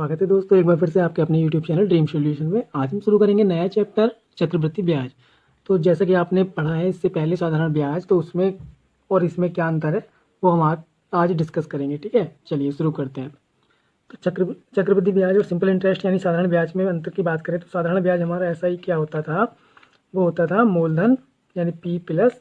स्वागत है दोस्तों एक बार फिर से आपके अपने YouTube चैनल ड्रीम सॉल्यूशन में। आज हम शुरू करेंगे नया चैप्टर चक्रवृद्धि ब्याज। तो जैसा कि आपने पढ़ा है इससे पहले साधारण ब्याज, तो उसमें और इसमें क्या अंतर है वो हम आज डिस्कस करेंगे। ठीक है, चलिए शुरू करते हैं। तो चक्रवृद्धि ब्याज और सिंपल इंटरेस्ट यानी साधारण ब्याज में अंतर की बात करें तो साधारण ब्याज हमारा ऐसा ही क्या होता था, वो होता था मूलधन यानी P प्लस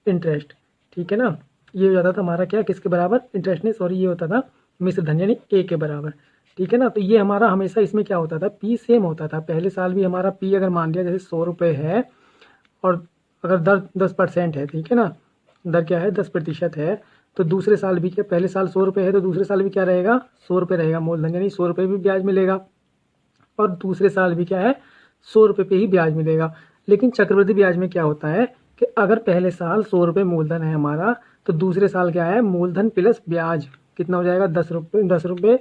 इंटरेस्ट। ठीक है ना, ये हो जाता था हमारा क्या, किसके बराबर, इंटरेस्ट नहीं सॉरी, ये होता था मिश्र धन यानी A के बराबर। ठीक है ना, तो ये हमारा हमेशा इसमें क्या होता था, P सेम होता था। पहले साल भी हमारा P अगर मान लिया जैसे 100 रुपये है और अगर दर 10% है, ठीक है ना, दर क्या है 10% है, तो दूसरे साल भी क्या, पहले साल 100 रुपये है तो दूसरे साल भी क्या रहेगा 100 रुपये रहेगा मूलधन, यानी 100 रुपये भी ब्याज मिलेगा और दूसरे साल भी क्या है 100 रुपये पे ही ब्याज मिलेगा। लेकिन चक्रवृद्धि ब्याज में क्या होता है कि अगर पहले साल 100 रुपये मूलधन है हमारा तो दूसरे साल क्या है मूलधन प्लस ब्याज कितना हो जाएगा 10 रुपये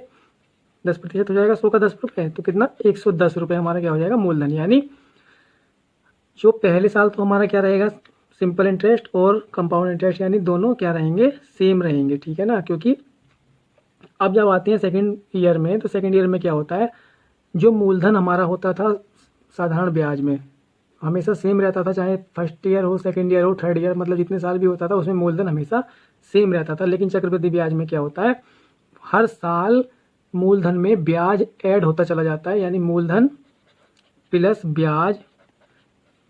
10% हो जाएगा 100 का 10 रुपये, तो कितना 110 रुपये हमारा क्या हो जाएगा मूलधन। यानी जो पहले साल तो हमारा क्या रहेगा सिंपल इंटरेस्ट और कंपाउंड इंटरेस्ट यानी दोनों क्या रहेंगे सेम रहेंगे। ठीक है ना, क्योंकि अब जब आते हैं सेकेंड ईयर में तो सेकेंड ईयर में क्या होता है, जो मूलधन हमारा होता था साधारण ब्याज में हमेशा सेम रहता था, चाहे फर्स्ट ईयर हो सेकेंड ईयर हो थर्ड ईयर, मतलब जितने साल भी होता था उसमें मूलधन हमेशा सेम रहता था। लेकिन चक्रवृद्धि ब्याज में क्या होता है, हर साल मूलधन में ब्याज ऐड होता चला जाता है, यानी मूलधन प्लस ब्याज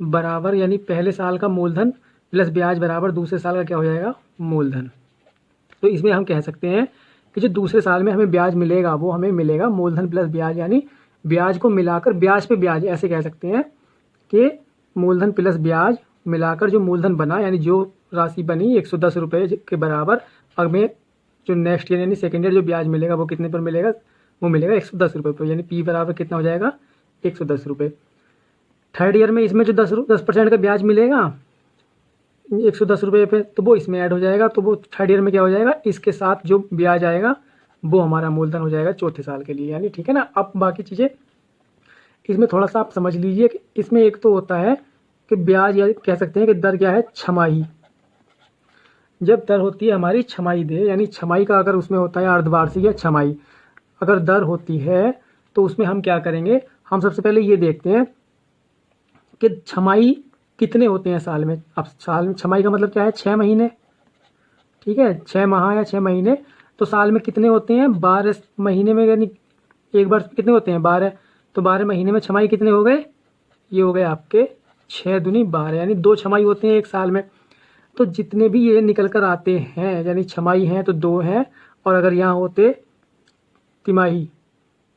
बराबर, यानी पहले साल का मूलधन प्लस ब्याज बराबर दूसरे साल का क्या हो जाएगा मूलधन। तो इसमें हम कह सकते हैं कि जो दूसरे साल में हमें ब्याज मिलेगा वो हमें मिलेगा मूलधन प्लस ब्याज, यानी ब्याज को मिलाकर ब्याज पे ब्याज, ऐसे कह सकते हैं कि मूलधन प्लस ब्याज मिलाकर जो मूलधन बना, यानी जो राशि बनी 110 रुपये के बराबर, हमें जो नेक्स्ट ईयर यानी सेकेंड ईयर जो ब्याज मिलेगा वो कितने पर मिलेगा, वो मिलेगा 110 रुपये पर, यानी P बराबर कितना हो जाएगा 110 रुपये। थर्ड ईयर में इसमें जो 10% का ब्याज मिलेगा 110 रुपये पे, तो वो इसमें ऐड हो जाएगा, तो वो थर्ड ईयर में क्या हो जाएगा, इसके साथ जो ब्याज आएगा वो हमारा मूलधन हो जाएगा चौथे साल के लिए। यानी ठीक है ना, अब बाकी चीज़ें इसमें थोड़ा सा आप समझ लीजिए कि इसमें एक तो होता है कि ब्याज, या कह सकते हैं कि दर क्या है छमाही। जब दर होती है हमारी छमाही दे, यानी छमाही का अगर उसमें होता है अर्धवार्षिक या छमाही अगर दर होती है तो उसमें हम क्या करेंगे, हम सबसे पहले ये देखते हैं कि छमाही कितने होते हैं साल में। अब साल में छमाही का मतलब क्या है 6 महीने, ठीक है 6 माह या 6 महीने, तो साल में कितने होते हैं 12 महीने में, यानी एक बार कितने होते हैं 12, तो 12 महीने में छमाही कितने हो गए, ये हो गए आपके 6 दूनी 12, यानी 2 छमाही होते हैं एक साल में। तो जितने भी ये निकल कर आते हैं यानी छमाही हैं तो 2 हैं, और अगर यहाँ होते तिमाही,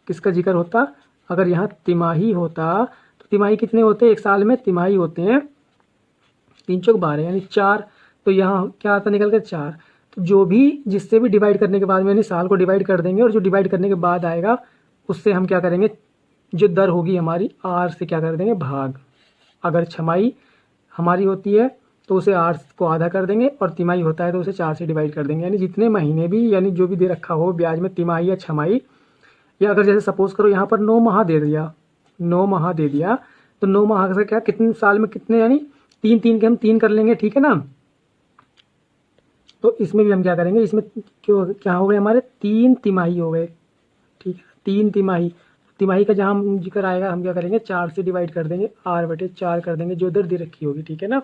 किसका जिक्र होता, अगर यहाँ तिमाही होता तो तिमाही कितने होते हैं एक साल में, तिमाही होते हैं 3 चौक 12 यानी 4, तो यहाँ क्या आता निकल कर 4। तो जो भी जिससे भी डिवाइड करने के बाद में यानी साल को डिवाइड कर देंगे और जो डिवाइड करने के बाद आएगा उससे हम क्या करेंगे, जो दर होगी हमारी R से क्या कर देंगे भाग। अगर छमाही हमारी होती है तो उसे 8 को आधा कर देंगे और तिमाही होता है तो उसे 4 से डिवाइड कर देंगे। यानी जितने महीने भी यानी जो भी दे रखा हो ब्याज में तिमाही या छमाही, या अगर जैसे सपोज करो यहाँ पर 9 माह दे दिया, 9 माह दे दिया तो 9 माह से क्या कितने साल में कितने, यानी 3 के हम 3 कर लेंगे। ठीक है ना, तो इसमें भी हम क्या करेंगे, इसमें क्यों क्या हो गए हमारे 3 तिमाही हो गए। ठीक है 3 तिमाही, तिमाही का जहाँ हम जिक्र आएगा हम क्या करेंगे 4 से डिवाइड कर देंगे, R/4 कर देंगे जो दर दे रखी होगी। ठीक है ना,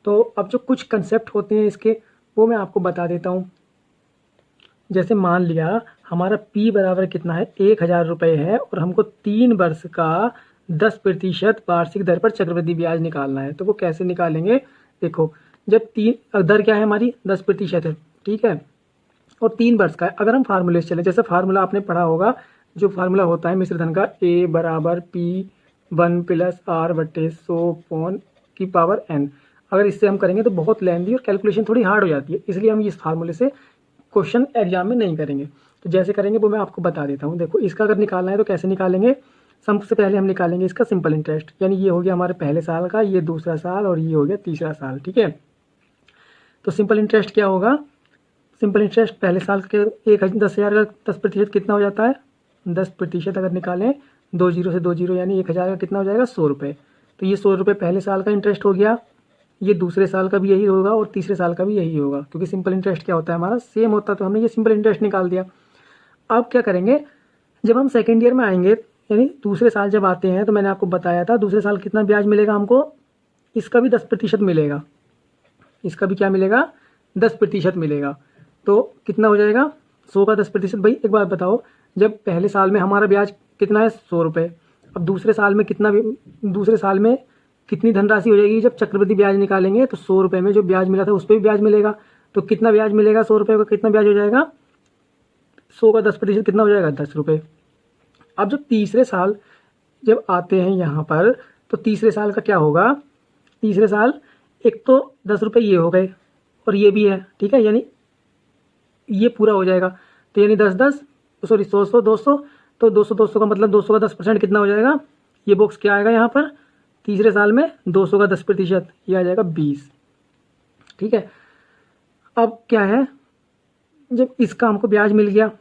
तो अब जो कुछ कंसेप्ट होते हैं इसके वो मैं आपको बता देता हूँ। जैसे मान लिया हमारा P बराबर कितना है 1000 रुपये है और हमको 3 वर्ष का 10% वार्षिक दर पर चक्रवृद्धि ब्याज निकालना है, तो वो कैसे निकालेंगे, देखो जब 3 दर क्या है हमारी 10% है, ठीक है, और 3 वर्ष का है। अगर हम फार्मूले से चले, जैसे फार्मूला आपने पढ़ा होगा, जो फार्मूला होता है मिश्र धन का A बराबर P1 प्लस R/100/n, अगर इससे हम करेंगे तो बहुत लेंदी और कैलकुलेशन थोड़ी हार्ड हो जाती है, इसलिए हम इस फार्मूले से क्वेश्चन एग्जाम में नहीं करेंगे। तो जैसे करेंगे वो मैं आपको बता देता हूँ। देखो इसका अगर निकालना है तो कैसे निकालेंगे, सबसे पहले हम निकालेंगे इसका सिंपल इंटरेस्ट, यानी ये हो गया हमारे पहले साल का, ये दूसरा साल और ये हो गया तीसरा साल। ठीक है, तो सिंपल इंटरेस्ट क्या होगा, सिंपल इंटरेस्ट पहले साल के 10,000 का 10% कितना हो जाता है 10% अगर निकालें 2 जीरो से 2 जीरो यानी 1000 का कितना हो जाएगा 100 रुपये। तो ये 100 रुपये पहले साल का इंटरेस्ट हो गया, ये दूसरे साल का भी यही होगा और तीसरे साल का भी यही होगा, क्योंकि सिंपल इंटरेस्ट क्या होता है हमारा सेम होता है, तो हमने ये सिंपल इंटरेस्ट निकाल दिया। अब क्या करेंगे, जब हम सेकेंड ईयर में आएंगे यानी दूसरे साल जब आते हैं तो मैंने आपको बताया था दूसरे साल कितना ब्याज मिलेगा हमको, इसका भी 10% मिलेगा, इसका भी क्या मिलेगा 10% मिलेगा। तो कितना हो जाएगा 100 का 10%। भाई एक बात बताओ, जब पहले साल में हमारा ब्याज कितना है 100 रुपये, अब दूसरे साल में दूसरे साल में कितनी धनराशि हो जाएगी, जब चक्रवृद्धि ब्याज निकालेंगे तो 100 रुपये में जो ब्याज मिला था उस पर भी ब्याज मिलेगा। तो कितना ब्याज मिलेगा 100 रुपये का, कितना ब्याज हो जाएगा 100 का 10% कितना हो जाएगा 10 रुपये। अब जब तीसरे साल जब आते हैं यहाँ पर तो तीसरे साल का क्या होगा, तीसरे साल एक तो 10 रुपये ये हो गए और ये भी है, ठीक है, यानी ये पूरा हो जाएगा। तो यानी 10 सॉरी 100 200, तो 200 का मतलब 200 का 10% कितना हो जाएगा, ये बॉक्स क्या आएगा यहाँ पर तीसरे साल में 200 का 10%, ये आ जाएगा 20, ठीक है। अब क्या है, जब इसका हमको ब्याज मिल गया,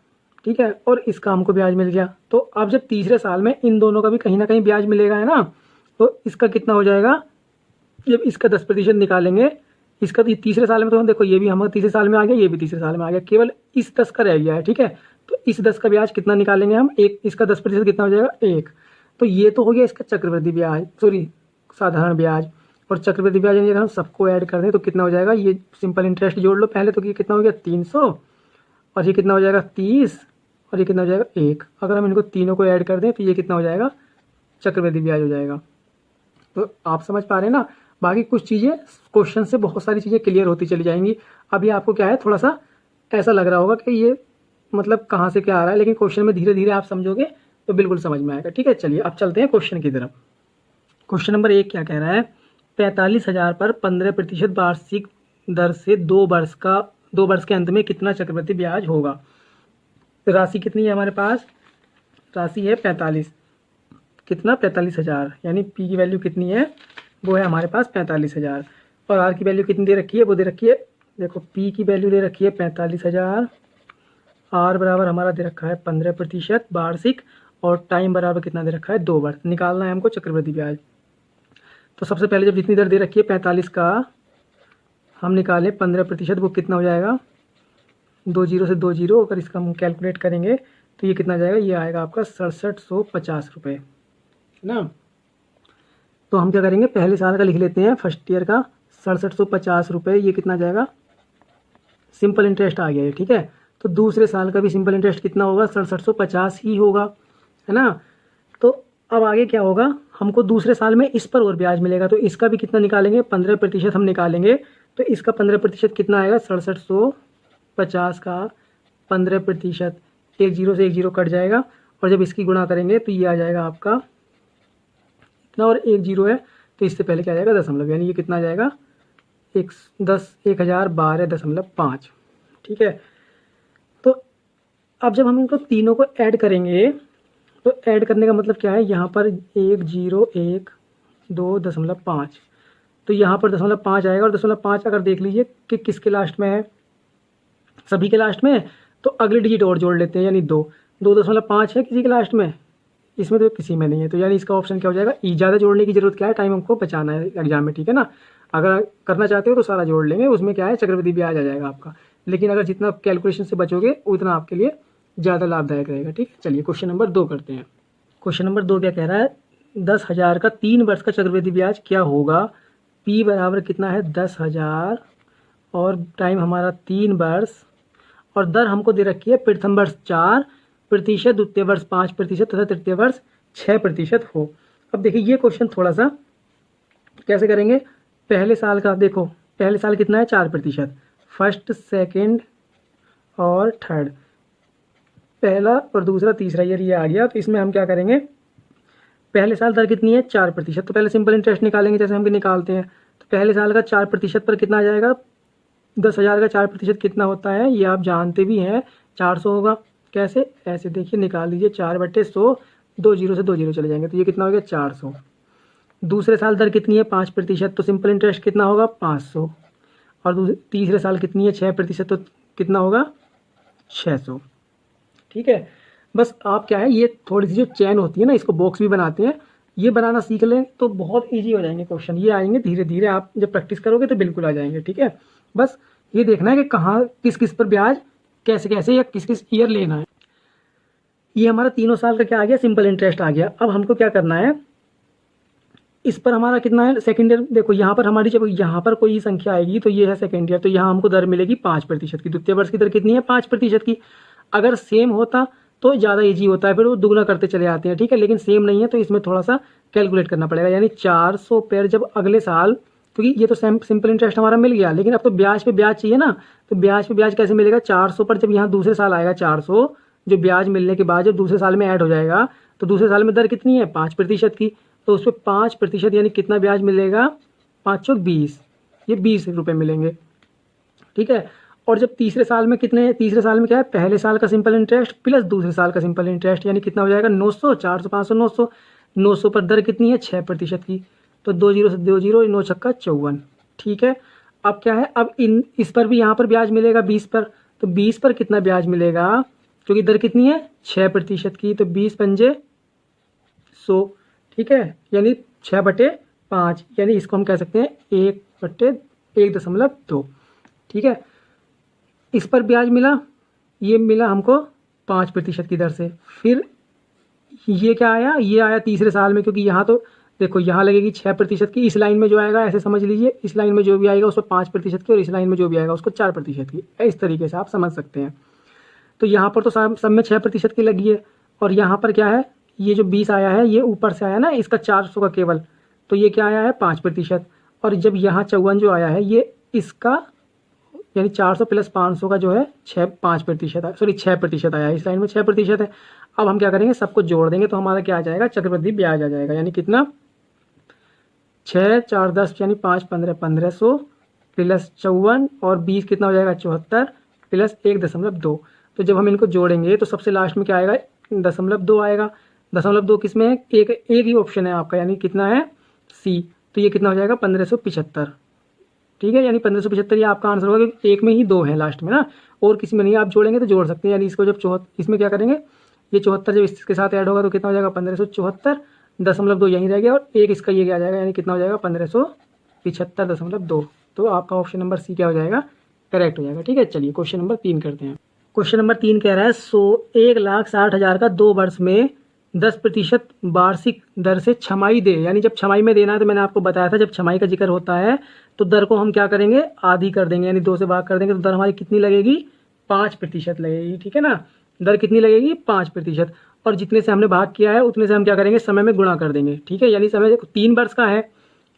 ठीक है, और इसका हमको ब्याज मिल गया, तो अब जब तीसरे साल में इन दोनों का भी कहीं ना कहीं ब्याज मिलेगा, है ना, तो इसका कितना हो जाएगा, जब इसका 10% निकालेंगे, इसका तीसरे साल में तो हम देखो ये भी हमारा तीसरे साल में आ गया, ये भी तीसरे साल में आ गया, केवल इस 10 का रह गया है, ठीक है। तो इस 10 का ब्याज कितना निकालेंगे हम, एक, इसका 10% कितना हो जाएगा 1। तो ये तो हो गया इसका चक्रवृद्धि ब्याज, सॉरी साधारण ब्याज। और चक्रवृद्धि ब्याज अगर हम सबको ऐड कर दें तो कितना हो जाएगा, ये सिंपल इंटरेस्ट जोड़ लो पहले, तो ये कितना हो गया 300, और ये कितना हो जाएगा 30, और ये कितना हो जाएगा 1। अगर हम इनको तीनों को ऐड कर दें तो ये कितना हो जाएगा चक्रवृद्धि ब्याज हो जाएगा। तो आप समझ पा रहे हैं ना, बाकी कुछ चीज़ें क्वेश्चन से बहुत सारी चीज़ें क्लियर होती चली जाएंगी। अभी आपको क्या है थोड़ा सा ऐसा लग रहा होगा कि ये मतलब कहाँ से क्या आ रहा है, लेकिन क्वेश्चन में धीरे धीरे आप समझोगे तो बिल्कुल समझ में आएगा, ठीक है। चलिए अब चलते हैं क्वेश्चन की तरफ। क्वेश्चन नंबर 1 क्या कह रहा है, 45,000 पर 15% वार्षिक दर से 2 वर्ष के अंत में कितना चक्रवृद्धि ब्याज होगा। राशि कितनी है हमारे पास, राशि है 45, कितना 45,000, यानी पी की वैल्यू कितनी है, वो है हमारे पास 45,000, और आर की वैल्यू कितनी दे रखी है, वो दे रखी है, देखो पी की वैल्यू दे रखी है 45,000, आर बराबर हमारा दे रखा है 15% वार्षिक, और टाइम बराबर कितना दे रखा है 2 वर्ष। निकालना है हमको चक्रवृद्धि ब्याज। तो सबसे पहले जब जितनी दर दे रखी है 45 का हम निकालें 15%, वो कितना हो जाएगा 2 जीरो से 2 जीरो, अगर इसका हम कैलकुलेट करेंगे तो ये कितना जाएगा, ये आएगा आपका 6750 रुपये, है ना। तो हम क्या करेंगे, पहले साल का लिख लेते हैं, फर्स्ट ईयर का 6750 रुपये, ये कितना जाएगा सिंपल इंटरेस्ट आ गया है, ठीक है। तो दूसरे साल का भी सिंपल इंटरेस्ट कितना होगा 6750 ही होगा, है ना। तो अब आगे क्या होगा, हमको दूसरे साल में इस पर और ब्याज मिलेगा, तो इसका भी कितना निकालेंगे 15% हम निकालेंगे, तो इसका 15% कितना आएगा 6750 का 15%, 1 जीरो से 1 जीरो कट जाएगा, और जब इसकी गुणा करेंगे तो ये आ जाएगा आपका इतना, और 1 जीरो है तो इससे पहले क्या आ जाएगा दशमलव, यानी ये कितना आ जाएगा 1012.5, ठीक है। तो अब जब हम इनको तीनों को ऐड करेंगे तो ऐड करने का मतलब क्या है, यहाँ पर 1012.5, तो यहाँ पर 0.5 आएगा, और 0.5 अगर देख लीजिए कि किसके लास्ट में है, सभी के लास्ट में है, तो अगले डिजिट और जोड़ लेते हैं, यानी 2.5 है किसी के लास्ट में, इसमें तो किसी में नहीं है, तो यानी इसका ऑप्शन क्या हो जाएगा ई। ज़्यादा जोड़ने की जरूरत क्या है, टाइम हमको बचाना है एग्जाम में, ठीक है ना। अगर करना चाहते हो तो सारा जोड़ लेंगे, उसमें क्या है चक्रवृद्धि ब्याज आ जाएगा आपका, लेकिन अगर जितना कैलकुलेशन से बचोगे उतना आपके लिए ज़्यादा लाभदायक रहेगा, ठीक है। चलिए क्वेश्चन नंबर 2 करते हैं। क्वेश्चन नंबर 2 क्या कह रहा है, 10,000 का 3 वर्ष का चक्रवृद्धि ब्याज क्या होगा। पी बराबर कितना है 10,000, और टाइम हमारा 3 वर्ष, और दर हमको दे रखी है प्रथम वर्ष 4%, द्वितीय वर्ष 5% तथा तृतीय वर्ष 6% हो। अब देखिए ये क्वेश्चन थोड़ा सा कैसे करेंगे, पहले साल का देखो, पहले साल कितना है 4%, फर्स्ट सेकंड और थर्ड, पहला और दूसरा तीसरा ईयर ये आ गया, तो इसमें हम क्या करेंगे, पहले साल दर कितनी है 4%, तो पहले सिंपल इंटरेस्ट निकालेंगे जैसे हम भी निकालते हैं। तो पहले साल का 4% पर कितना आ जाएगा, 10,000 का 4% कितना होता है, ये आप जानते भी हैं 400 होगा। कैसे, ऐसे देखिए निकाल लीजिए 4/100, 2 जीरो से 2 जीरो चले जाएंगे, तो ये कितना हो गया 400। दूसरे साल दर कितनी है 5%, तो सिंपल इंटरेस्ट कितना होगा 500, और तीसरे साल कितनी है 6%, तो कितना होगा 600, ठीक है। बस आप क्या है, ये थोड़ी सी जो चैन होती है ना, इसको बॉक्स भी बनाते हैं, ये बनाना सीख लें तो बहुत इजी हो जाएंगे क्वेश्चन, ये आएंगे धीरे धीरे, आप जब प्रैक्टिस करोगे तो बिल्कुल आ जाएंगे, ठीक है। बस ये देखना है कि कहाँ किस किस पर ब्याज कैसे कैसे या किस किस ईयर लेना है। ये हमारा तीनों साल का क्या आ गया, सिंपल इंटरेस्ट आ गया। अब हमको क्या करना है, इस पर हमारा कितना है सेकेंड ईयर। देखो यहाँ पर हमारी जब यहाँ पर कोई संख्या आएगी तो ये है सेकेंड ईयर, तो यहाँ हमको दर मिलेगी 5% की। द्वितीय वर्ष की दर कितनी है, 5% की। अगर सेम होता तो ज़्यादा ईजी होता है, फिर वो दुगना करते चले जाते हैं, ठीक है। लेकिन सेम नहीं है तो इसमें थोड़ा सा कैलकुलेट करना पड़ेगा। यानी 400 पर जब अगले साल, क्योंकि ये तो सिंपल इंटरेस्ट हमारा मिल गया, लेकिन अब तो ब्याज पे ब्याज चाहिए ना, तो ब्याज पे ब्याज कैसे मिलेगा, 400 पर जब यहाँ दूसरे साल आएगा 400, जो ब्याज मिलने के बाद जब दूसरे साल में ऐड हो जाएगा तो दूसरे साल में दर कितनी है 5% की, तो उस पर 5% यानी कितना ब्याज मिलेगा, 5 चौक 20, ये 20 रुपये मिलेंगे, ठीक है। और जब तीसरे साल में कितने, तीसरे साल में क्या है, पहले साल का सिंपल इंटरेस्ट प्लस दूसरे साल का सिंपल इंटरेस्ट, यानी कितना हो जाएगा 900, 400 500 900, 900 पर दर कितनी है 6% की, तो 2 जीरो से 2 जीरो, 9 छक्का 54, ठीक है। अब क्या है, अब इस पर भी यहाँ पर ब्याज मिलेगा 20 पर, तो 20 पर कितना ब्याज मिलेगा, क्योंकि दर कितनी है 6% की, तो 20 पंजे 100, ठीक है, यानी 6/5, यानी इसको हम कह सकते हैं 1/1.2, ठीक है। इस पर ब्याज मिला, ये मिला हमको 5% की दर से। फिर ये क्या आया, ये आया तीसरे साल में, क्योंकि यहाँ तो देखो यहाँ लगेगी 6% की, इस लाइन में जो आएगा ऐसे समझ लीजिए, इस लाइन में जो भी आएगा उसको 5% की, और इस लाइन में जो भी आएगा उसको 4% की, इस तरीके से आप समझ सकते हैं। तो यहाँ पर तो सब में 6% की लगी है, और यहाँ पर क्या है, ये जो 20 आया है ये ऊपर से आया ना, इसका 400 का केवल, तो ये क्या आया है 5%। और जब यहाँ 54 जो आया है ये इसका, यानी 400 प्लस 500 का जो है 5% सॉरी 6% आया है, इस लाइन में 6% है। अब हम क्या करेंगे, सबको जोड़ देंगे तो हमारा क्या आ जाएगा, चक्रवृद्धि ब्याज आ जाएगा। यानी कितना, 6 4 10 यानी 5 15 1500 प्लस 54 और 20 कितना हो जाएगा 74 प्लस 1.2। तो जब हम इनको जोड़ेंगे तो सबसे लास्ट में क्या आएगा, 0.2 आएगा। 0.2 किस में है, एक ही ऑप्शन है आपका, यानी कितना है सी, तो ये कितना हो जाएगा 1575, ठीक है। यानी 1575 ये आपका आंसर होगा, क्योंकि एक में ही 2 है लास्ट में ना, और किसी में नहीं। आप जोड़ेंगे तो जोड़ सकते हैं, यानी इसको जब इसमें क्या करेंगे, ये 74 जब इसके साथ ऐड होगा तो कितना हो जाएगा 1574, 0.2 यहीं रह गया, और एक इसका ये क्या आ जाएगा, यानी कितना हो जाएगा 1575.2। तो आपका ऑप्शन नंबर सी क्या हो जाएगा, करेक्ट हो जाएगा, ठीक है। चलिए क्वेश्चन नंबर 3 करते हैं। क्वेश्चन नंबर 3 कह रहा है 1,60,000 का 2 वर्ष में 10% वार्षिक दर से छमाही दे। यानी जब छमाही में देना है तो मैंने आपको बताया था, जब छमाही का जिक्र होता है तो दर को हम क्या करेंगे, आधी कर देंगे, यानी 2 से भाग कर देंगे, तो दर हमारी कितनी लगेगी 5% लगेगी, ठीक है ना। दर कितनी लगेगी 5%, और जितने से हमने भाग किया है उतने से हम क्या करेंगे, समय में गुणा कर देंगे, ठीक है। यानी समय 3 वर्ष का है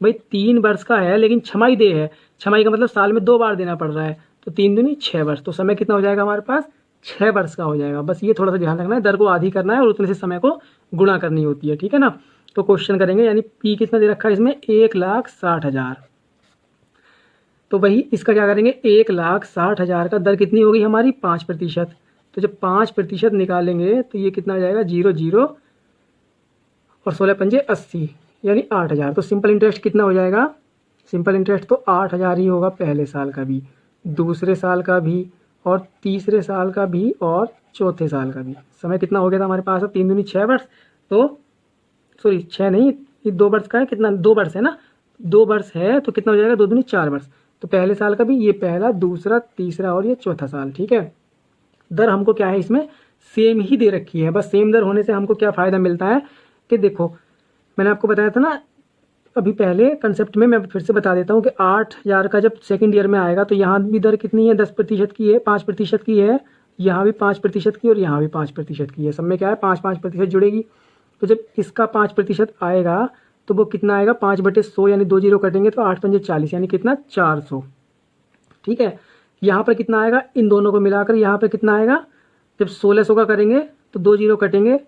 भाई, 3 वर्ष का है, लेकिन छमाही दे है, छमाही का मतलब साल में 2 बार देना पड़ रहा है, तो 3 दूनी 6 वर्ष, तो समय कितना हो जाएगा हमारे पास 6 वर्ष का हो जाएगा। बस ये थोड़ा सा ध्यान रखना है, दर को आधी करना है और उतने से समय को गुणा करनी होती है, ठीक है ना। तो क्वेश्चन करेंगे, यानी पी कितना दे रखा है इसमें 1,60,000, तो वही इसका क्या करेंगे, 1,60,000 का दर कितनी होगी हमारी 5%, तो जब 5% निकालेंगे तो ये कितना आ जाएगा 0 0 और 16 पंजे 80, यानी 8,000। तो सिंपल इंटरेस्ट कितना हो जाएगा, सिंपल इंटरेस्ट तो 8,000 ही होगा, पहले साल का भी, दूसरे साल का भी, और तीसरे साल का भी, और चौथे साल का भी। समय कितना हो गया था हमारे पास, 3 दूनी 6 वर्ष, तो सॉरी 6 नहीं, ये 2 वर्ष का है, कितना 2 वर्ष है ना, 2 वर्ष है तो कितना हो जाएगा 2 दूनी 4 वर्ष, तो पहले साल का भी, ये पहला दूसरा तीसरा और ये चौथा साल, ठीक है। दर हमको क्या है इसमें सेम ही दे रखी है, बस सेम दर होने से हमको क्या फ़ायदा मिलता है कि देखो मैंने आपको बताया था ना अभी पहले कंसेप्ट में, मैं फिर से बता देता हूँ कि 8,000 का जब सेकंड ईयर में आएगा तो यहाँ भी दर कितनी है 10% की है, 5% की है, यहाँ भी 5% की, और यहाँ भी 5% की है, सब में क्या है 5-5% जुड़ेगी। तो जब इसका 5% आएगा तो वो कितना आएगा 5/100, यानी 2 जीरो कटेंगे तो 8 पंजे 40, यानी कितना 400, ठीक है। यहाँ पर कितना आएगा, इन दोनों को मिलाकर यहाँ पर कितना आएगा, जब 1600 का करेंगे तो 2 जीरो कटेंगे,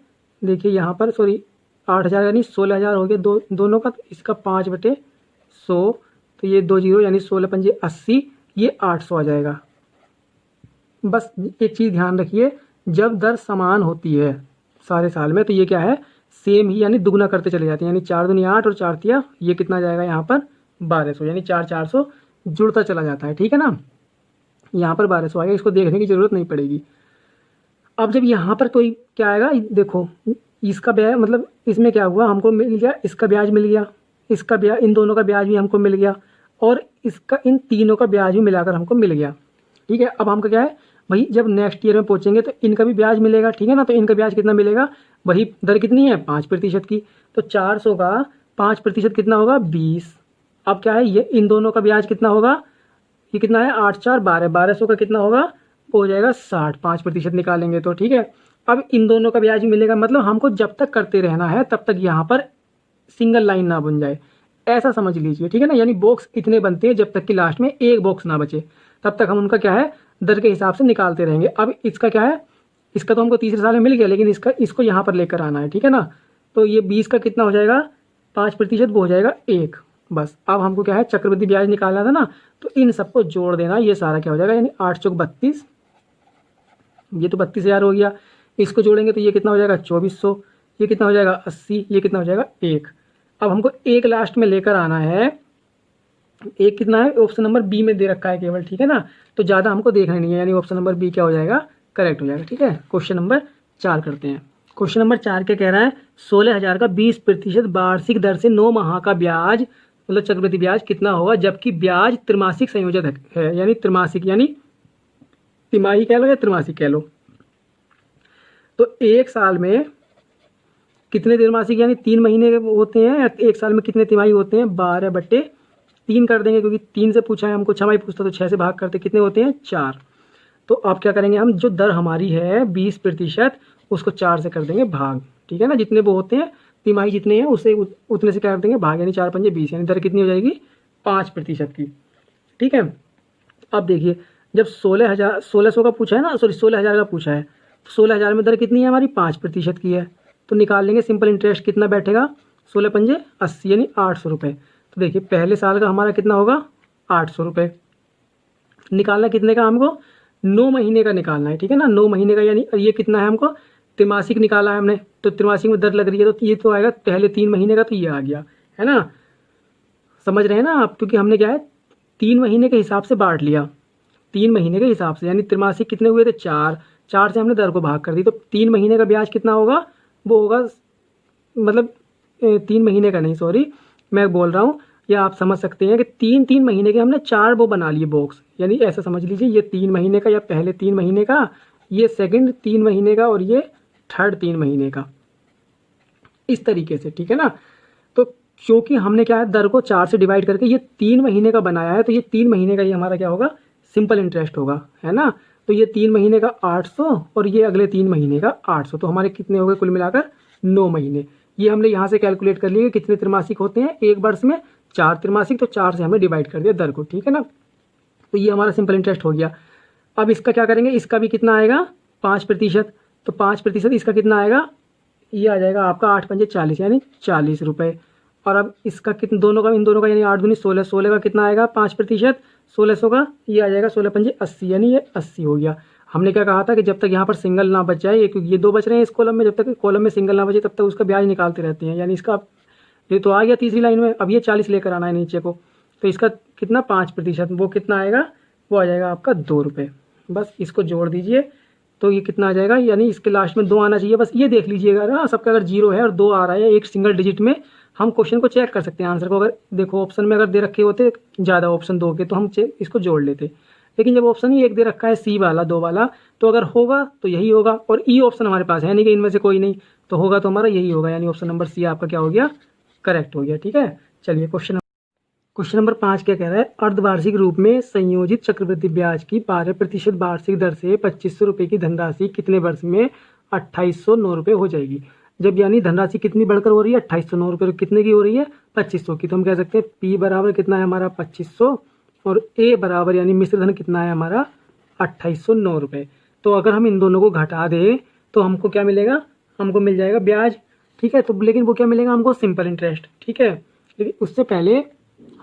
देखिए यहाँ पर सॉरी 8,000 यानी 16,000 हो गया दोनों का, तो इसका 5/100, तो ये 2 जीरो यानी 16 पंजे 80, ये 800 आ जाएगा। बस एक चीज़ ध्यान रखिए, जब दर समान होती है सारे साल में तो ये क्या है सेम ही, यानी दुगना करते चले जाते हैं, यानी 4 दूनी 8 और 4 तिया ये कितना जाएगा यहाँ पर 1200, यानी 400 जुड़ता चला जाता है, ठीक है ना। यहाँ पर 1200 आएगा, इसको देखने की ज़रूरत नहीं पड़ेगी। अब जब यहाँ पर कोई क्या आएगा, देखो इसका ब्याज मतलब इसमें क्या हुआ, हमको मिल गया इसका ब्याज मिल गया, इसका ब्याज, इन दोनों का ब्याज भी हमको मिल गया, और इसका इन तीनों का ब्याज भी मिलाकर हमको मिल गया, ठीक है। अब हमको क्या है भाई जब नेक्स्ट ईयर में पहुंचेंगे तो इनका भी ब्याज मिलेगा, ठीक है ना। तो इनका ब्याज कितना मिलेगा, वही दर कितनी है 5% की। तो 400 का 5% कितना होगा 20। अब क्या है, ये इन दोनों का ब्याज कितना होगा, ये कितना है 8 4 12, 1200 का कितना होगा, वो हो जाएगा 60, 5% निकालेंगे तो, ठीक है। अब इन दोनों का ब्याज मिलेगा, मतलब हमको जब तक करते रहना है तब तक यहाँ पर सिंगल लाइन ना बन जाए, ऐसा समझ लीजिए, ठीक है ना। यानी बॉक्स इतने बनते हैं जब तक कि लास्ट में एक बॉक्स ना बचे, तब तक हम उनका क्या है दर के हिसाब से निकालते रहेंगे। अब इसका क्या है, इसका तो हमको तीसरे साल में मिल गया, लेकिन इसको यहाँ पर लेकर आना है, ठीक है ना। तो ये 20 का कितना हो जाएगा 5%, वो हो जाएगा 1। बस अब हमको क्या है चक्रवृद्धि ब्याज निकालना था ना, तो इन सबको जोड़ देना, ये सारा क्या हो जाएगा, यानी 8 चौक 32, ये तो 32,000 हो गया। इसको जोड़ेंगे तो ये कितना हो जाएगा 2400, ये कितना हो जाएगा 80, ये कितना हो जाएगा 1। अब हमको एक लास्ट में लेकर आना है, एक कितना है ऑप्शन नंबर बी में दे रखा है केवल, ठीक है ना। तो ज़्यादा हमको देखना नहीं है, यानी ऑप्शन नंबर बी क्या हो जाएगा, करेक्ट हो जाएगा, ठीक है। क्वेश्चन नंबर 4 करते हैं। क्वेश्चन नंबर 4 क्या कह रहा है, 16,000 का 20% वार्षिक दर से 9 माह का ब्याज, मतलब चक्रवृद्धि ब्याज कितना होगा, जबकि ब्याज त्रैमासिक संयोजित है, यानी त्रैमासिक, यानी तिमाही कह लो या त्रैमासिक कह लो। तो एक साल में कितने त्रैमासिक यानी 3 महीने होते हैं, या एक साल में कितने तिमाही होते हैं, 12/3 कर देंगे, क्योंकि 3 से पूछा है हमको, 6 पूछता तो 6 से भाग करते कितने होते हैं 4। तो अब क्या करेंगे हम, जो दर हमारी है 20% उसको 4 से कर देंगे भाग, ठीक है ना। जितने वो होते हैं तिमाही जितने हैं उससे उतने से कर देंगे भाग, यानी 4 पंजे 20, यानी दर कितनी हो जाएगी 5% की, ठीक है। अब देखिए जब 1600 का पूछा है ना, सॉरी 16,000 का पूछा है, 16,000 में दर कितनी है हमारी 5% की है। तो निकाल लेंगे सिंपल इंटरेस्ट, कितना बैठेगा 16 पंजे 80, यानी 800 रुपये। तो देखिए पहले साल का हमारा कितना होगा 800 रुपये। निकालना कितने का हमको, 9 महीने का निकालना है, ठीक है ना। 9 महीने का, यानी ये कितना है हमको त्रैमासिक निकाला है हमने, तो त्रैमासिक में दर लग रही है, तो ये तो आएगा पहले 3 महीने का, तो ये आ गया है ना। समझ रहे हैं ना आप, क्योंकि हमने क्या है 3 महीने के हिसाब से बांट लिया, 3 महीने के हिसाब से, यानी त्रैमासिक कितने हुए थे 4, 4 से हमने दर को भाग कर दी, तो 3 महीने का ब्याज कितना होगा, वो होगा, मतलब 3 महीने का नहीं, सॉरी मैं बोल रहा हूँ, या आप समझ सकते हैं कि 3 महीने के हमने 4 वो बना लिए बॉक्स, यानी ऐसा समझ लीजिए ये 3 महीने का, या पहले 3 महीने का, ये सेकंड 3 महीने का, और ये थर्ड 3 महीने का, इस तरीके से, ठीक है ना। तो क्योंकि हमने क्या है दर को 4 से डिवाइड करके ये 3 महीने का बनाया है, तो ये 3 महीने का ये हमारा क्या होगा सिंपल इंटरेस्ट होगा, है ना। तो ये 3 महीने का 800 और ये अगले 3 महीने का 800, तो हमारे कितने हो गए कुल मिलाकर 9 महीने। ये हमने यहाँ से कैलकुलेट कर लिए कितने त्रैमासिक होते हैं एक वर्ष में, 4 त्रैमासिक, तो 4 से हमने डिवाइड कर दिया दर को, ठीक है ना। तो ये हमारा सिंपल इंटरेस्ट हो गया। अब इसका क्या करेंगे, इसका भी कितना आएगा 5%, तो 5% इसका कितना आएगा, ये आ जाएगा आपका 8 पंजे 40, यानी 40 रुपये। और अब इसका कितना, दोनों का, इन दोनों का, यानी 8 दूनी 16, 16 का कितना आएगा 5%, 1600 का, ये आ जाएगा 16 पंजे 80, यानी ये 80 हो गया। हमने क्या कहा था कि जब तक यहाँ पर सिंगल ना बच जाए, क्योंकि ये 2 बच रहे हैं इस कॉलम में, जब तक कॉलम में सिंगल ना बचे तब तक उसका ब्याज निकालते रहते हैं, यानी इसका ये तो आ गया तीसरी लाइन में, अब ये 40 लेकर आना है नीचे को, तो इसका कितना 5%, वो कितना आएगा, वो आ जाएगा आपका 2 रुपये। बस इसको जोड़ दीजिए तो ये कितना आ जाएगा, यानी इसके लास्ट में 2 आना चाहिए, बस ये देख लीजिएगा ना, सबका अगर 0 है और 2 आ रहा है एक सिंगल डिजिट में, हम क्वेश्चन को चेक कर सकते हैं आंसर को। अगर देखो ऑप्शन में अगर दे रखे होते ज़्यादा ऑप्शन 2 के, तो हम इसको जोड़ लेते, लेकिन जब ऑप्शन ही एक दे रखा है सी वाला 2 वाला, तो अगर होगा तो यही होगा, और ई ऑप्शन हमारे पास है नहीं कि इनमें से कोई नहीं, तो होगा तो हमारा यही होगा, यानी ऑप्शन नंबर सी आपका क्या हो गया, करेक्ट हो गया, ठीक है। चलिए क्वेश्चन नंबर 5 क्या कह रहा है, अर्धवार्षिक रूप में संयोजित चक्रवृद्धि ब्याज की 12% वार्षिक दर से 2500 रुपये की धनराशि कितने वर्ष में 2809 रुपये हो जाएगी। जब यानी धनराशि कितनी बढ़कर हो रही है 2809 रुपये, कितने की हो रही है 2500 की, तो हम कह सकते हैं पी बराबर कितना है हमारा 2500, और ए बराबर यानी मिश्र धन कितना है हमारा 2809 रुपये। तो अगर हम इन दोनों को घटा दें तो हमको क्या मिलेगा, हमको मिल जाएगा ब्याज, ठीक है। तो लेकिन वो क्या मिलेगा हमको, सिंपल इंटरेस्ट, ठीक है। लेकिन उससे पहले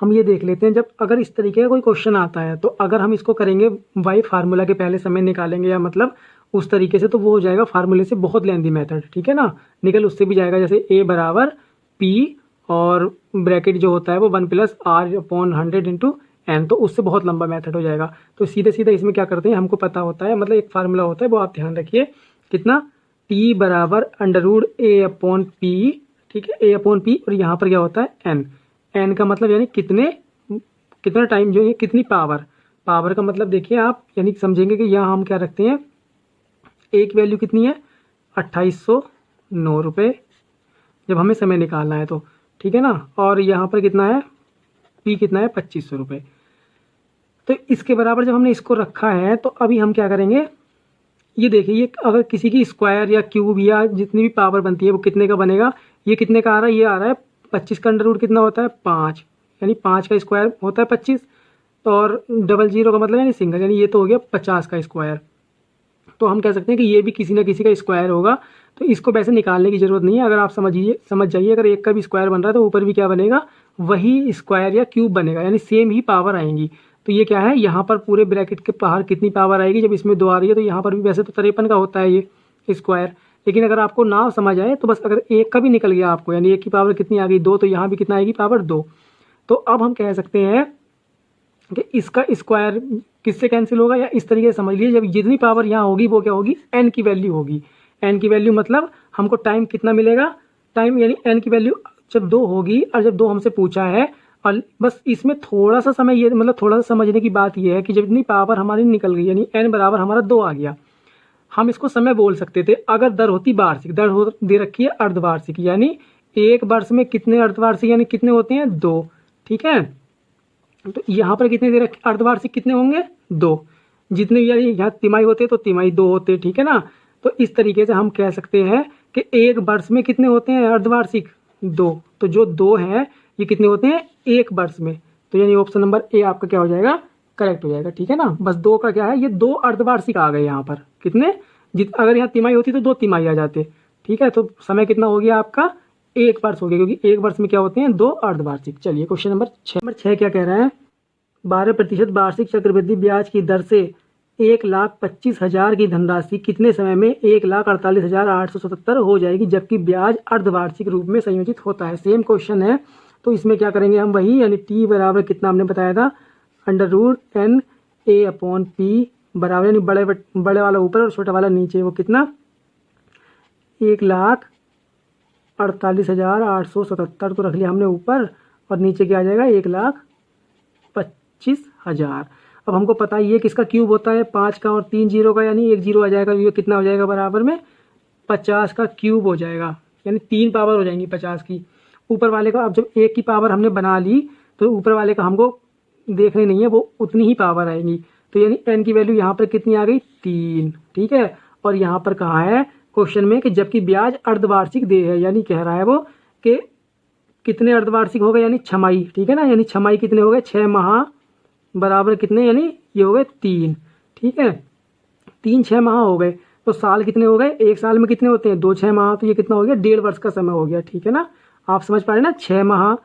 हम ये देख लेते हैं, जब अगर इस तरीके का कोई क्वेश्चन आता है, तो अगर हम इसको करेंगे वाई फार्मूला के पहले समय निकालेंगे, या मतलब उस तरीके से, तो वो हो जाएगा फार्मूले से बहुत लेंदी मेथड, ठीक है ना, निकल उससे भी जाएगा। जैसे ए बराबर पी और ब्रैकेट जो होता है वो 1 + R/100 × n, तो उससे बहुत लंबा मेथड हो जाएगा। तो सीधे सीधे इसमें क्या करते हैं, हमको पता होता है, मतलब एक फार्मूला होता है, वो आप ध्यान रखिए, कितना T बराबर √A/P, ठीक है, A/P, और यहाँ पर क्या होता है n का मतलब यानी कितना टाइम, जो है कितनी पावर पावर का मतलब देखिए आप, यानी समझेंगे कि यहाँ हम क्या रखते हैं, एक वैल्यू कितनी है 2809 रुपये जब हमें समय निकालना है तो, ठीक है ना। और यहाँ पर कितना है, पी कितना है 2500 रुपये। तो इसके बराबर जब हमने इसको रखा है तो अभी हम क्या करेंगे, ये देखिए, ये अगर किसी की स्क्वायर या क्यूब या जितनी भी पावर बनती है वो कितने का बनेगा, ये कितने का आ रहा है, ये आ रहा है 25 का अंडर रूट कितना होता है 5, यानी 5 का स्क्वायर होता है 25, और डबल जीरो का मतलब यानी सिंगल, यानी ये तो हो गया 50 का स्क्वायर। तो हम कह सकते हैं कि ये भी किसी ना किसी का स्क्वायर होगा। तो इसको वैसे निकालने की ज़रूरत नहीं है, अगर आप समझ जाइए, अगर एक का भी स्क्वायर बन रहा है तो ऊपर भी क्या बनेगा, वही स्क्वायर या क्यूब बनेगा, यानी सेम ही पावर आएंगी। तो ये क्या है, यहाँ पर पूरे ब्रैकेट के बाहर कितनी पावर आएगी, जब इसमें 2 आ रही है तो यहाँ पर भी वैसे तो 53 का होता है ये स्क्वायर, लेकिन अगर आपको ना समझ आए तो बस अगर एक का भी निकल गया आपको, यानी एक की पावर कितनी आ गई 2, तो यहाँ भी कितना आएगी पावर 2। तो अब हम कह सकते हैं कि इसका स्क्वायर किससे कैंसिल होगा, या इस तरीके से समझ लीजिए, जब जितनी पावर यहाँ होगी वो क्या होगी, एन की वैल्यू होगी। एन की वैल्यू मतलब हमको टाइम कितना मिलेगा, टाइम यानी एन की वैल्यू जब 2 होगी, और जब 2 हमसे पूछा है, और बस इसमें थोड़ा सा समय, ये मतलब थोड़ा सा समझने की बात ये है कि जब इतनी पावर हमारी निकल गई, यानी एन बराबर हमारा 2 आ गया, हम इसको समय बोल सकते थे अगर दर होती वार्षिक। दर दे रखी है अर्धवार्षिक, यानी एक वर्ष में कितने अर्धवार्षिक यानी कितने होते हैं 2, ठीक है। तो यहाँ पर कितने दे रखे अर्धवार्षिक कितने होंगे 2, जितने यानी यहाँ तिमाही होते तो तिमाही 2 होते, ठीक है ना। तो इस तरीके से हम कह सकते हैं कि एक वर्ष में कितने होते हैं अर्धवार्षिक 2, तो जो 2 हैं ये कितने होते हैं एक वर्ष में, तो यानी ऑप्शन नंबर ए आपका क्या हो जाएगा, करेक्ट हो जाएगा, ठीक है ना। बस 2 का क्या है, ये 2 अर्धवार्षिक आ गए यहाँ पर, कितने अगर यहाँ तिमाही होती तो 2 तिमाही आ जाते, ठीक है। तो समय कितना हो गया आपका, एक वर्ष हो गया, क्योंकि एक वर्ष में क्या होते हैं 2 अर्धवार्षिक। चलिए क्वेश्चन नंबर 6 क्या कह रहा है, 12% वार्षिक चक्रवृद्धि ब्याज की दर से 1,25,000 की धनराशि कितने समय में 1,48,877 हो जाएगी, जबकि ब्याज अर्धवार्षिक रूप में संयोजित होता है। सेम क्वेश्चन है, तो इसमें क्या करेंगे हम वही, यानी टी बराबर कितना हमने बताया था, under root N A upon P बराबर, यानी बड़े वाला ऊपर और छोटा वाला नीचे, वो कितना 1,48,877 को रख लिया हमने ऊपर, और नीचे क्या आ जाएगा 1,25,000। अब हमको पता है ये किसका क्यूब होता है 5 का और 3 जीरो का, यानी 1 जीरो आ जाएगा, ये कितना हो जाएगा बराबर में 50 का क्यूब हो जाएगा, यानी 3 पावर हो जाएंगी 50 की। ऊपर वाले का अब जब 1 की पावर हमने बना ली तो ऊपर वाले का हमको देखने नहीं है, वो उतनी ही पावर आएंगी। तो यानी एन की वैल्यू यहाँ पर कितनी आ गई 3, ठीक है। और यहाँ पर कहा है क्वेश्चन में कि जबकि ब्याज अर्धवार्षिक दे है, यानी कह रहा है वो कि कितने अर्धवार्षिक हो गए, यानी छमाही, ठीक है ना। यानी छमाही कितने हो गए 6 माह बराबर कितने, यानी ये हो गए 3, ठीक है। 3 6 माह हो गए, तो साल कितने हो गए, एक साल में कितने होते हैं 2 6 माह, तो ये कितना हो गया 1.5 वर्ष का समय हो गया, ठीक है ना। आप समझ पा रहे ना, 6 माह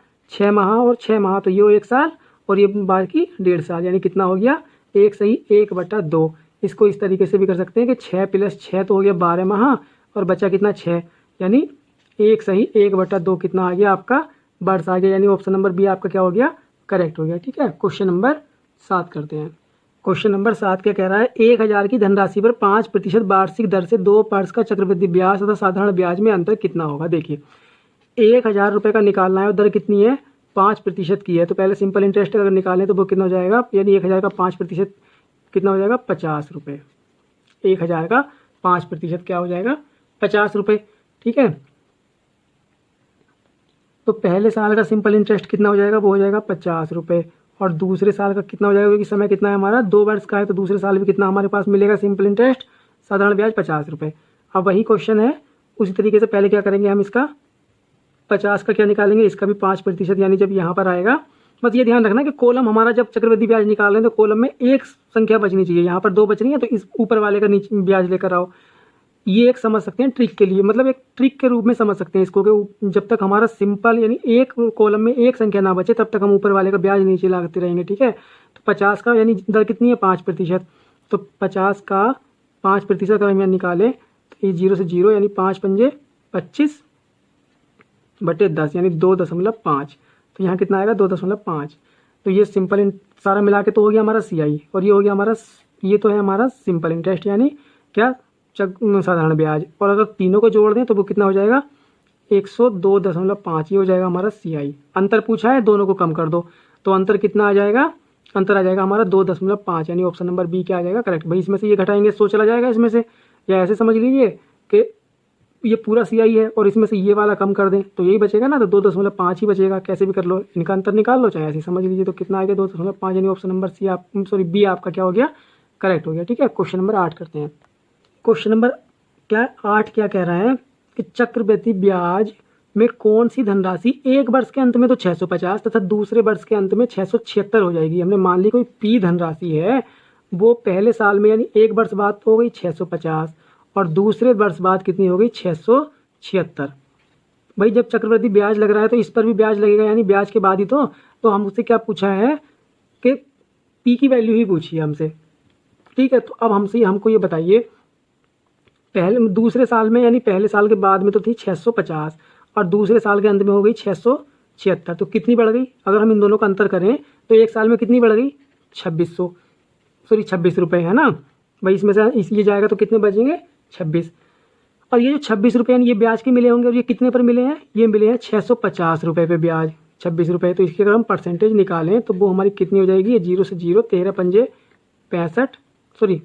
और 6 माह, तो ये 1 साल और ये बाकी 1.5 साल, यानी कितना हो गया 1 सही 1/2। इसको इस तरीके से भी कर सकते हैं कि 6 + 6 तो हो गया 12 माह, और बचा कितना 6, यानी 1 सही 1/2 कितना आ गया आपका वर्ष आ गया, यानी ऑप्शन नंबर बी आपका क्या हो गया, करेक्ट हो गया, ठीक है। क्वेश्चन नंबर 7 करते हैं। क्वेश्चन नंबर 7 क्या कह रहा है, 1,000 की धनराशि पर 5% वार्षिक दर से 2 वर्ष का चक्रवृद्धि ब्याज तथा साधारण ब्याज में अंतर कितना होगा। देखिए 1,000 रुपये का निकालना है और दर कितनी है 5% की है, तो पहले सिंपल इंटरेस्ट अगर निकालें तो वो कितना हो जाएगा, यानी 1,000 का 5% कितना हो जाएगा 50 रुपये। 1,000 का 5% क्या हो जाएगा 50 रुपये, ठीक है। तो पहले साल का सिंपल इंटरेस्ट कितना हो जाएगा, वो हो जाएगा 50 रुपये, और दूसरे साल का कितना हो जाएगा, क्योंकि समय कितना है हमारा 2 वर्ष का है, तो दूसरे साल भी कितना हमारे पास मिलेगा सिंपल इंटरेस्ट साधारण ब्याज 50 रुपये। अब वही क्वेश्चन है, उसी तरीके से पहले क्या करेंगे हम, इसका 50 का क्या निकालेंगे, इसका भी 5%, यानी जब यहाँ पर आएगा, बस ये ध्यान रखना कि कॉलम हमारा जब चक्रवृद्धि ब्याज निकाल रहे हैं तो कॉलम में एक संख्या बचनी चाहिए, यहाँ पर 2 बच रही है, तो इस ऊपर वाले का नीचे ब्याज लेकर आओ। ये एक समझ सकते हैं ट्रिक के लिए, मतलब एक ट्रिक के रूप में समझ सकते हैं इसको, कि जब तक हमारा सिंपल यानी एक कॉलम में एक संख्या ना बचे तब तक हम ऊपर वाले का ब्याज नीचे लाते रहेंगे, ठीक है। तो 50 का यानी दर कितनी है 5%, तो 50 का 5% अगर हम यहाँ निकालें तो ये 0 से 0, यानी 5 पंजे 25/10, यानी 2.5, तो यहाँ कितना आएगा 2.5। तो ये सिंपल सारा मिला के तो हो गया हमारा CI, और ये हो गया हमारा, ये तो है हमारा सिंपल इंटरेस्ट, यानी क्या साधारण ब्याज, और अगर तीनों को जोड़ दें तो वो कितना हो जाएगा 102.5, ये हो जाएगा हमारा CI। अंतर पूछा है दोनों को कम कर दो, तो अंतर कितना आ जाएगा अंतर आ जाएगा हमारा 2.5, यानी ऑप्शन नंबर बी क्या आ जाएगा करेक्ट। भाई इसमें से ये घटाएंगे 100 चला जाएगा इसमें से, या ऐसे समझ लीजिए कि ये पूरा CI है और इसमें से ये वाला कम कर दें तो यही बचेगा ना, तो 2.5 ही बचेगा। कैसे भी कर लो, इनका अंतर निकाल लो, चाहे ऐसे समझ लीजिए। तो कितना आ गया 2.5, यानी ऑप्शन नंबर बी आपका क्या हो गया करेक्ट हो गया। ठीक है, क्वेश्चन नंबर 8 करते हैं। क्वेश्चन नंबर 8 क्या कह रहा है कि चक्रवृद्धि ब्याज में कौन सी धनराशि एक वर्ष के अंत में तो 650 तथा दूसरे वर्ष के अंत में 676 हो जाएगी। हमने मान ली कोई P धनराशि है, वो पहले साल में यानी एक वर्ष बाद हो गई 650 और दूसरे वर्ष बाद कितनी हो गई 676। भाई जब चक्रवृद्धि ब्याज लग रहा है तो इस पर भी ब्याज लगेगा, यानी ब्याज के बाद ही तो हमसे क्या पूछा है कि P की वैल्यू ही पूछी है हमसे। ठीक है, तो अब हमको ये बताइए, पहले दूसरे साल में यानी पहले साल के बाद में तो थी 650 और दूसरे साल के अंत में हो गई 676, तो कितनी बढ़ गई? अगर हम इन दोनों का अंतर करें तो एक साल में कितनी बढ़ गई 26 रुपये है ना भाई। इसमें से ये जाएगा तो कितने बचेंगे 26, और ये जो 26 रुपये यानी ये ब्याज के मिले होंगे, और ये कितने पर मिले हैं? ये मिले हैं 650 रुपये पे ब्याज 26 रुपये। तो इसकी अगर हम परसेंटेज निकालें तो वो हमारी कितनी हो जाएगी? ये 0 से 0, 13 पंजे 65,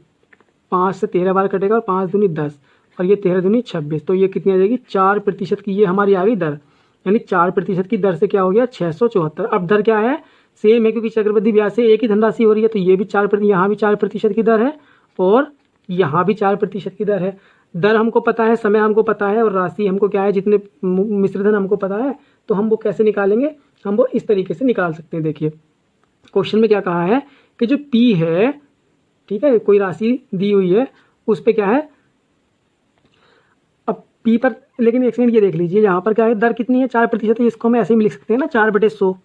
5 से 13 बार कटेगा और 5 दूनी 10 और ये 13 दूनी 26, तो ये कितनी आ जाएगी 4% की ये हमारी आ गई दर, यानी 4% की दर से क्या हो गया 674। अब दर क्या है? सेम है, क्योंकि चक्रवृद्धि ब्याज से एक ही धनराशि हो रही है तो ये भी 4%, यहाँ भी 4% की दर है और यहाँ भी 4% की दर है। दर हमको पता है, समय हमको पता है और राशि हमको क्या है, जितने मिश्रधन हमको पता है, तो हम वो कैसे निकालेंगे? हम वो इस तरीके से निकाल सकते हैं। देखिए क्वेश्चन में क्या कहा है कि जो P है, ठीक है, कोई राशि दी हुई है उस पर क्या है, अब P पर, लेकिन एक सेकंड ये देख लीजिए यहाँ पर क्या है, दर कितनी है 4%, तो इसको हम ऐसे ही लिख सकते हैं ना 4/100।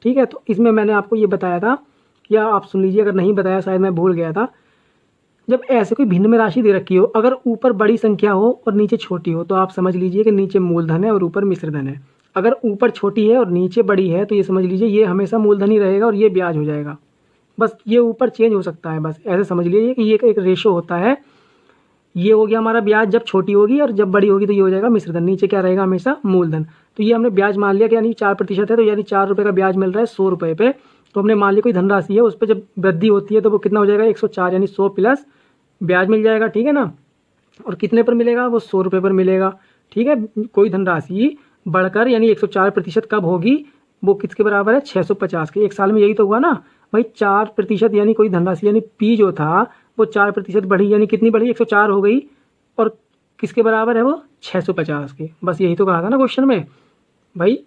ठीक है, तो इसमें मैंने आपको ये बताया था, या आप सुन लीजिए अगर नहीं बताया शायद मैं भूल गया था, जब ऐसे कोई भिन्न में राशि दे रखी हो, अगर ऊपर बड़ी संख्या हो और नीचे छोटी हो तो आप समझ लीजिए कि नीचे मूलधन है और ऊपर मिश्रधन है। अगर ऊपर छोटी है और नीचे बड़ी है तो ये समझ लीजिए ये हमेशा मूलधन ही रहेगा और ये ब्याज हो जाएगा। बस ये ऊपर चेंज हो सकता है, बस ऐसे समझ लीजिए कि ये एक रेशो होता है। ये हो गया हमारा ब्याज जब छोटी होगी और जब बड़ी होगी तो ये हो जाएगा मिश्रधन, नीचे क्या रहेगा हमेशा मूलधन। तो ये हमने ब्याज मान लिया कि यानी 4% है, तो यानी 4 रुपये का ब्याज मिल रहा है 100 रुपये पे। तो हमने मान लिया कोई धनराशि है उस पर जब वृद्धि होती है तो वो कितना हो जाएगा 104, यानी 100 प्लस ब्याज मिल जाएगा। ठीक है ना, और कितने पर मिलेगा? वो 100 रुपये पर मिलेगा। ठीक है, कोई धनराशि बढ़कर यानी 104% कब होगी? वो किसके बराबर है? 650 के। एक साल में यही तो हुआ ना भाई, 4% यानी कोई धनराशि यानी P जो था वो 4% बढ़ी, यानी कितनी बढ़ी 104 हो गई, और किसके बराबर है वो 650 के। बस यही तो कहा था ना क्वेश्चन में भाई,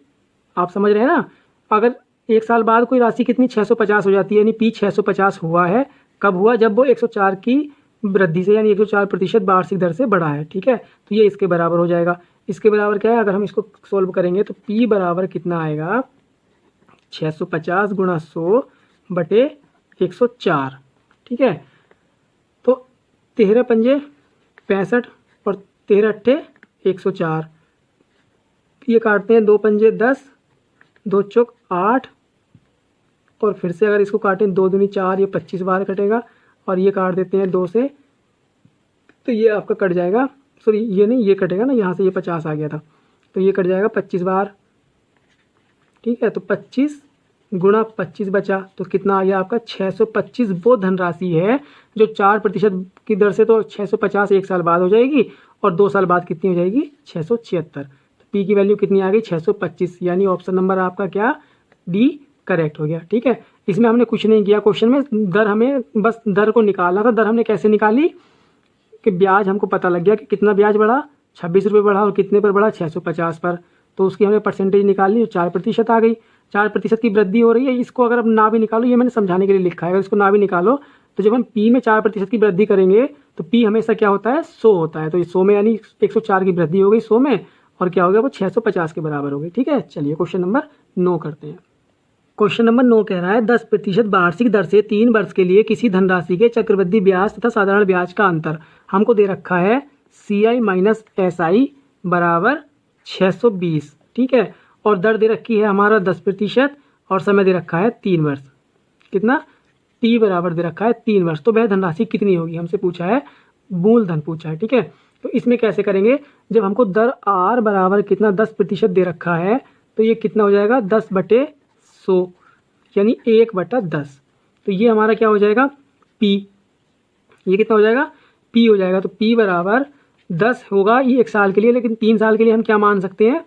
आप समझ रहे हैं ना। अगर एक साल बाद कोई राशि कितनी 650 हो जाती है, यानी P 650 हुआ है, कब हुआ? जब वो 104 की वृद्धि से यानी 104% वार्षिक दर से बढ़ा है। ठीक है, तो ये इसके बराबर हो जाएगा। इसके बराबर क्या है? अगर हम इसको सोल्व करेंगे तो P बराबर कितना आएगा 650 गुणा 100 बटे 104। ठीक है, तो 13 पंजे 65 और 13 अट्ठे 104, ये काटते हैं 2 पंजे 10, 2 चौक 8, और फिर से अगर इसको काटें 2 दूनी 4, ये 25 बार कटेगा, और ये काट देते हैं 2 से, तो ये आपका कट जाएगा, सॉरी ये नहीं, ये कटेगा ना, यहाँ से ये 50 आ गया था तो ये कट जाएगा 25 बार। ठीक है, तो 25 गुणा 25 बचा तो कितना आ गया आपका 625। वो धनराशि है जो 4% की दर से तो 650 एक साल बाद हो जाएगी और 2 साल बाद कितनी हो जाएगी 676। तो P की वैल्यू कितनी आ गई 625, यानी ऑप्शन नंबर आपका क्या D करेक्ट हो गया। ठीक है, इसमें हमने कुछ नहीं किया, क्वेश्चन में दर हमें बस दर को निकालना था। दर हमने कैसे निकाली कि ब्याज हमको पता लग गया कि कितना ब्याज बढ़ा 26 रुपये बढ़ा और कितने पर बढ़ा 650 पर, तो उसकी हमने परसेंटेज निकाली जो 4% आ गई। 4% की वृद्धि हो रही है, इसको अगर अब ना भी निकालो, ये मैंने समझाने के लिए लिखा है, अगर इसको ना भी निकालो तो जब हम P में 4% की वृद्धि करेंगे तो P हमेशा क्या होता है 100 होता है, तो ये 100 में यानी 104 की वृद्धि हो गई 100 में, और क्या हो गया वो 650 के बराबर हो गई। ठीक है, चलिए क्वेश्चन नंबर 9 करते हैं। क्वेश्चन नंबर 9 कह रहा है 10% वार्षिक दर से 3 वर्ष के लिए किसी धनराशि के चक्रवृद्धि ब्याज तथा साधारण ब्याज का अंतर हमको दे रखा है CI माइनस SI बराबर 620। ठीक है, और दर दे रखी है हमारा 10% और समय दे रखा है 3 वर्ष। कितना? T बराबर दे रखा है 3 वर्ष। तो वह धनराशि कितनी होगी हमसे पूछा है, मूलधन पूछा है। ठीक है, तो इसमें कैसे करेंगे, जब हमको दर R बराबर कितना 10% दे रखा है तो ये कितना हो जाएगा 10/100 यानी 1/10। तो ये हमारा क्या हो जाएगा, P, ये कितना हो जाएगा, P हो जाएगा। तो P बराबर 10 होगा ये 1 साल के लिए, लेकिन 3 साल के लिए हम क्या मान सकते हैं,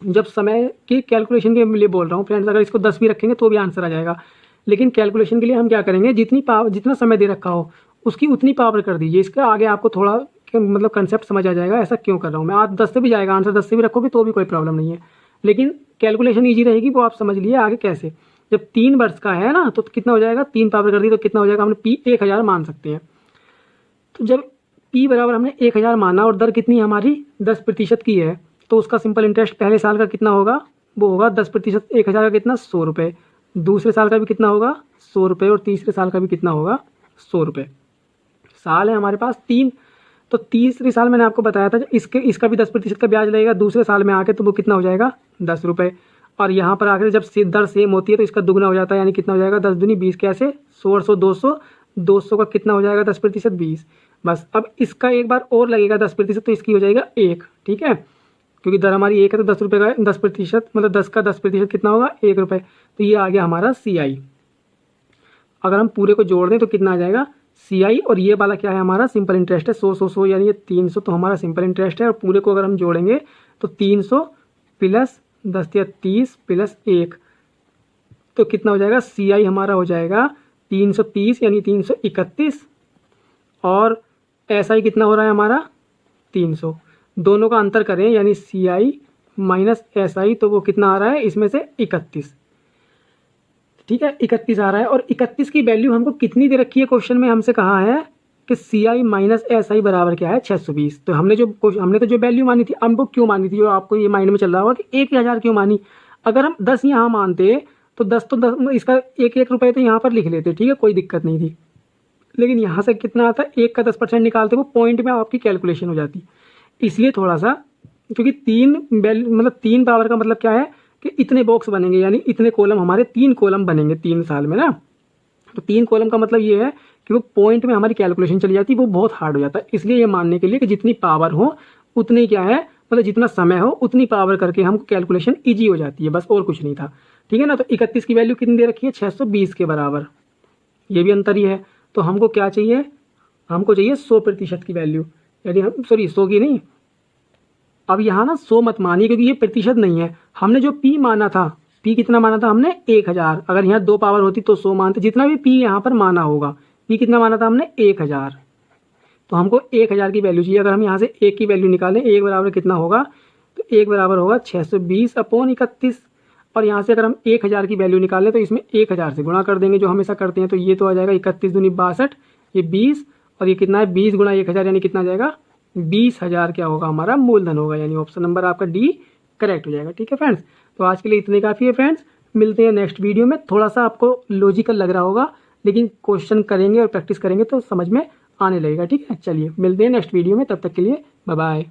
जब समय की कैलकुलेशन के लिए बोल रहा हूँ फ्रेंड्स, अगर इसको 10 भी रखेंगे तो भी आंसर आ जाएगा, लेकिन कैलकुलेशन के लिए हम क्या करेंगे, जितना समय दे रखा हो उसकी उतनी पावर कर दीजिए। इसका आगे आपको थोड़ा मतलब कंसेप्ट समझ आ जाएगा ऐसा क्यों कर रहा हूँ मैं। आप 10 से भी जाएगा आंसर, 10 से भी रखोगे तो भी कोई प्रॉब्लम नहीं है, लेकिन कैलकुलेशन ईजी रहेगी, वो आप समझ लिए आगे कैसे। जब 3 वर्ष का है ना तो कितना हो जाएगा, 3 पावर कर दी तो कितना हो जाएगा, हमने P 1000 मान सकते हैं। तो जब P बराबर हमने 1000 माना और दर कितनी हमारी 10% की है, तो उसका सिंपल इंटरेस्ट पहले साल का कितना होगा, वो होगा 10%, 1000 का कितना, 100 रुपये। दूसरे साल का भी कितना होगा, 100 रुपये, और तीसरे साल का भी कितना होगा, 100 रुपये। साल है हमारे पास 3, तो तीसरे साल मैंने आपको बताया था इसका भी 10% का ब्याज लगेगा दूसरे साल में आके, तो वो कितना हो जाएगा, 10 रुपये। और यहाँ पर आकर जब दर सेम होती है तो इसका दुगना हो जाता है, यानी कितना हो जाएगा, 10 दूनी 20, कैसे, 100 और 100 200, 200 का कितना हो जाएगा 10%, 20। बस अब इसका एक बार और लगेगा 10%, तो इसकी हो जाएगा 1, ठीक है, क्योंकि दर हमारी 1 है तो 10 रुपये का 10%, मतलब 10 का 10% कितना होगा, 1 रुपये। तो ये आ गया हमारा CI। अगर हम पूरे को जोड़ दें तो कितना आ जाएगा, CI, और ये वाला क्या है हमारा सिंपल इंटरेस्ट है, 100 यानी ये 300, तो हमारा सिंपल इंटरेस्ट है। और पूरे को अगर हम जोड़ेंगे तो 300 प्लस 10 या 30 प्लस 1, तो कितना हो जाएगा, CI हमारा हो जाएगा 330 यानी 331, और SI कितना हो रहा है हमारा 300। दोनों का अंतर करें यानी CI माइनस SI, तो वो कितना आ रहा है इसमें से 31, ठीक है, 31 आ रहा है। और 31 की वैल्यू हमको कितनी दे रखी है, क्वेश्चन में हमसे कहा है कि CI माइनस SI बराबर क्या है, 620। तो हमने तो जो वैल्यू मानी थी, हमको क्यों मानी थी, जो आपको ये माइंड में चल रहा होगा कि 1000 क्यों मानी। अगर हम 10 यहाँ मानते तो 10 तो 10, इसका 1 रुपये तो यहाँ पर लिख लेते, ठीक है, कोई दिक्कत नहीं थी। लेकिन यहाँ से कितना आता है, 1 का 10% निकालते, वो पॉइंट में आपकी कैलकुलेशन हो जाती। इसलिए थोड़ा सा, क्योंकि 3 पावर का मतलब क्या है कि इतने बॉक्स बनेंगे, यानी इतने कॉलम, हमारे 3 कॉलम बनेंगे 3 साल में ना। तो 3 कॉलम का मतलब ये है कि वो पॉइंट में हमारी कैलकुलेशन चली जाती है, वो बहुत हार्ड हो जाता है। इसलिए ये मानने के लिए कि जितनी पावर हो उतनी क्या है, मतलब जितना समय हो उतनी पावर करके हमको कैलकुलेशन ईजी हो जाती है, बस और कुछ नहीं था, ठीक है ना। तो 31 की वैल्यू कितनी दे रखी है, 620 के बराबर, ये भी अंतर ही है। तो हमको क्या चाहिए, हमको चाहिए 100% की वैल्यू, यानी हम 100 की नहीं, अब यहाँ ना 100 मत मानिए क्योंकि ये प्रतिशत नहीं है। हमने जो P माना था, P कितना माना था हमने, 1000। अगर यहाँ 2 पावर होती तो 100 मानते, जितना भी P यहाँ पर माना होगा, P कितना माना था हमने, 1000। तो हमको 1000 की वैल्यू चाहिए। अगर हम यहाँ से 1 की वैल्यू निकालें, 1 बराबर कितना होगा, तो 1 बराबर होगा 620/31। और यहाँ से अगर हम 1000 की वैल्यू निकालें तो इसमें 1000 से गुणा कर देंगे, जो हमेशा करते हैं। तो ये तो आ जाएगा 31 दूनी 62, ये 20, और ये कितना है 20 गुणा 1000 यानी कितना आ जाएगा, 20,000 क्या होगा हमारा मूलधन होगा, यानी ऑप्शन नंबर आपका D करेक्ट हो जाएगा, ठीक है फ्रेंड्स। तो आज के लिए इतने काफ़ी है फ्रेंड्स, मिलते हैं नेक्स्ट वीडियो में। थोड़ा सा आपको लॉजिकल लग रहा होगा, लेकिन क्वेश्चन करेंगे और प्रैक्टिस करेंगे तो समझ में आने लगेगा, ठीक है। चलिए मिलते हैं नेक्स्ट वीडियो में, तब तक के लिए बाय बाय।